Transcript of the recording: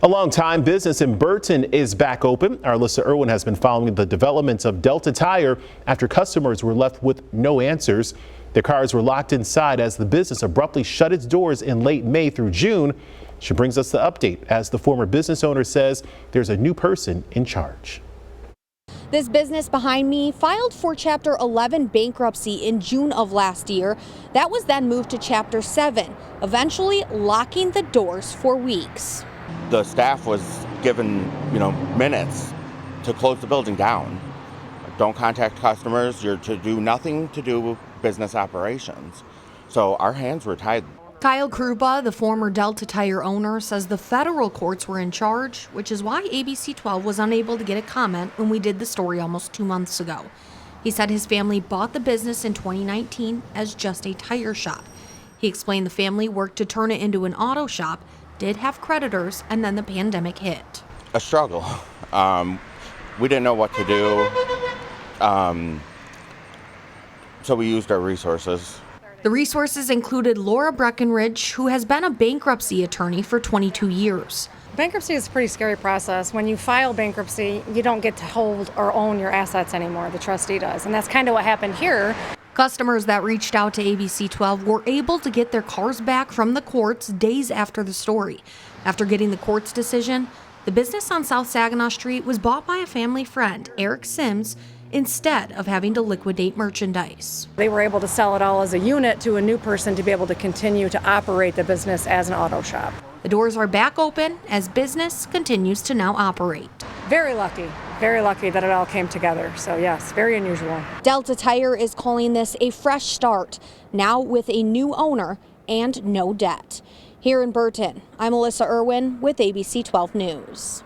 A long-time business in Burton is back open. Our Alyssa Irwin has been following the developments of Delta Tire after customers were left with no answers. Their cars were locked inside as the business abruptly shut its doors in late May through June. She brings us the update as the former business owner says there's a new person in charge. This business behind me filed for Chapter 11 bankruptcy in June of last year. That was then moved to Chapter 7, eventually locking the doors for weeks. The staff was given, minutes to close the building down. Don't contact customers. You're to do nothing to do with business operations. So our hands were tied. Kyle Krupa, the former Delta Tire owner, says the federal courts were in charge, which is why ABC 12 was unable to get a comment when we did the story almost 2 months ago. He said his family bought the business in 2019 as just a tire shop. He explained the family worked to turn it into an auto shop, did have creditors, and then the pandemic hit. A struggle. We didn't know what to do, so we used our resources. The resources included Laura Breckenridge, who has been a bankruptcy attorney for 22 years. Bankruptcy is a pretty scary process. When you file bankruptcy, you don't get to hold or own your assets anymore. The trustee does, and that's kind of what happened here. Customers that reached out to ABC 12 were able to get their cars back from the courts days after the story. After getting the court's decision, the business on South Saginaw Street was bought by a family friend, Eric Sims, instead of having to liquidate merchandise. They were able to sell it all as a unit to a new person to be able to continue to operate the business as an auto shop. The doors are back open as business continues to now operate. Very lucky that it all came together. So yes, very unusual. Delta Tire is calling this a fresh start, now with a new owner and no debt. Here in Burton, I'm Alyssa Irwin with ABC 12 News.